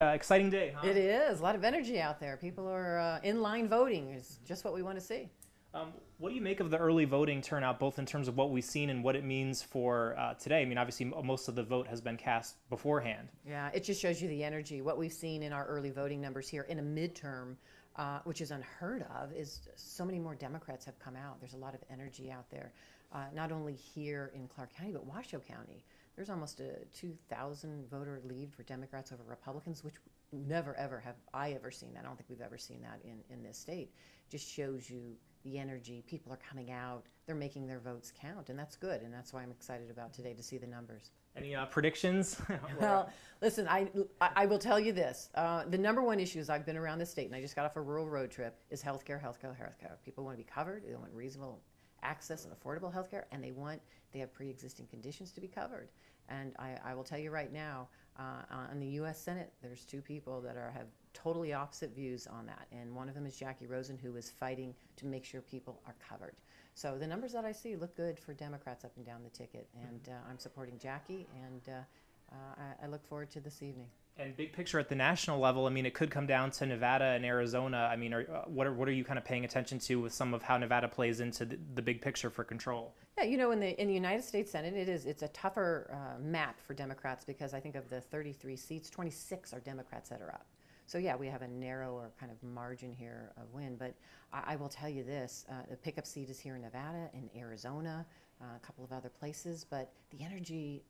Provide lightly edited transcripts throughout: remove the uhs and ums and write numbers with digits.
Exciting day, huh? It is. A lot of energy out there. People are in line voting is just what we want to see. What do you make of the early voting turnout, both in terms of what we've seen and what it means for today? I mean, obviously, most of the vote has been cast beforehand. Yeah, it just shows you the energy. What we've seen in our early voting numbers here in a midterm, which is unheard of, is so many more Democrats have come out. There's a lot of energy out there, not only here in Clark County, but Washoe County. There's almost a 2,000 voter lead for Democrats over Republicans, which never, ever have I ever seen that. I don't think we've ever seen that in this state. Just shows you the energy. People are coming out. They're making their votes count, and that's good. And that's why I'm excited about today to see the numbers. Any predictions? Well, listen, I will tell you this. The number one issues I've been around the state, and I just got off a rural road trip, is healthcare, healthcare, healthcare. People want to be covered. They want reasonable access and affordable healthcare, and they have pre-existing conditions to be covered. And I will tell you right now, in the U.S. Senate, there's two people that have totally opposite views on that. And one of them is Jackie Rosen, who is fighting to make sure people are covered. So the numbers that I see look good for Democrats up and down the ticket. And I'm supporting Jackie, and I look forward to this evening. And big picture at the national level, I mean, it could come down to Nevada and Arizona. I mean, what are you kind of paying attention to with some of how Nevada plays into the big picture for control? Yeah, you know, in the United States Senate, it's a tougher map for Democrats because I think of the 33 seats, 26 are Democrats that are up. So yeah, we have a narrower kind of margin here of win. But I will tell you this: the pickup seat is here in Nevada and Arizona, a couple of other places. But the energy,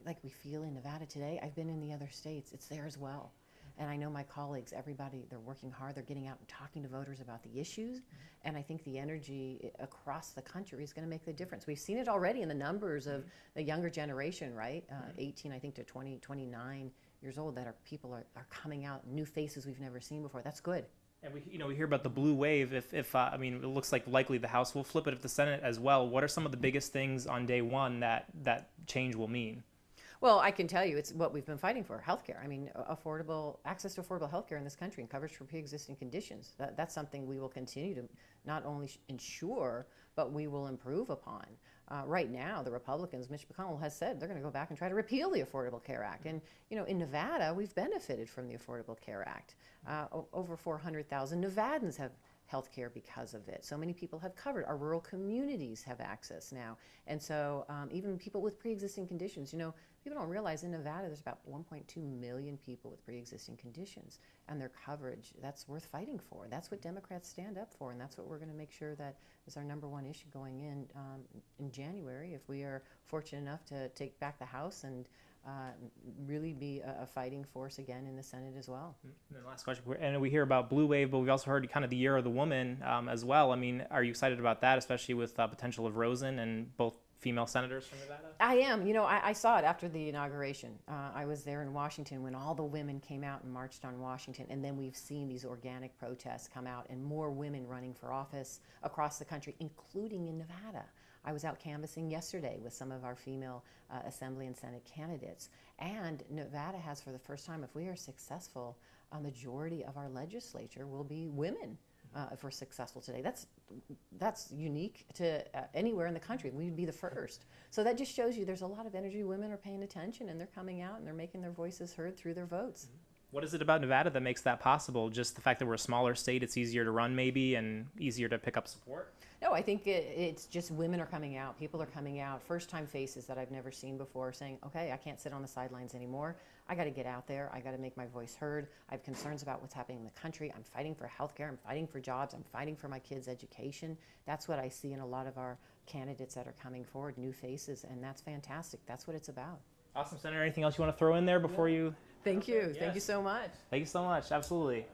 like we feel in Nevada today, I've been in the other states. It's there as well. And I know my colleagues, everybody, they're working hard. They're getting out and talking to voters about the issues. And I think the energy across the country is going to make the difference. We've seen it already in the numbers of the younger generation, right? 18, I think, to 20, 29 years old, that people are coming out, new faces we've never seen before. That's good. And we hear about the blue wave. If I mean, it looks like likely the House will flip it, if the Senate as well. What are some of the biggest things on day one that change will mean? Well, I can tell you it's what we've been fighting for, healthcare. I mean, access to affordable healthcare in this country and coverage for pre-existing conditions. That's something we will continue to not only ensure, but we will improve upon. Right now, the Republicans, Mitch McConnell has said they're going to go back and try to repeal the Affordable Care Act. And, you know, in Nevada, we've benefited from the Affordable Care Act. Over 400,000 Nevadans have health care because of it. So many people have covered. Our rural communities have access now. And so even people with pre-existing conditions, you know, people don't realize in Nevada there's about 1.2 million people with pre-existing conditions, and their coverage, that's worth fighting for. That's what Democrats stand up for, and that's what we're going to make sure that is our number one issue going in January, if we are fortunate enough to take back the House and really be a fighting force again in the Senate as well. And then last question, and we hear about Blue Wave, but we've also heard kind of the year of the woman as well. I mean, are you excited about that, especially with potential of Rosen and both female senators from Nevada? I am. You know, I saw it after the inauguration. I was there in Washington when all the women came out and marched on Washington, and then we've seen these organic protests come out and more women running for office across the country, including in Nevada. I was out canvassing yesterday with some of our female Assembly and Senate candidates. And Nevada has, for the first time, if we are successful, a majority of our legislature will be women if we're successful today. That's unique to anywhere in the country. We'd be the first. So that just shows you there's a lot of energy. Women are paying attention, and they're coming out, and they're making their voices heard through their votes. What is it about Nevada that makes that possible? Just the fact that we're a smaller state, it's easier to run maybe and easier to pick up support? No, I think it's just women are coming out. People are coming out. First-time faces that I've never seen before saying, okay, I can't sit on the sidelines anymore. I got to get out there. I got to make my voice heard. I have concerns about what's happening in the country. I'm fighting for health care. I'm fighting for jobs. I'm fighting for my kids' education. That's what I see in a lot of our candidates that are coming forward, new faces, and that's fantastic. That's what it's about. Awesome, Senator. Anything else you want to throw in there before you? Thank you. Yes. Thank you so much. Thank you so much. Absolutely.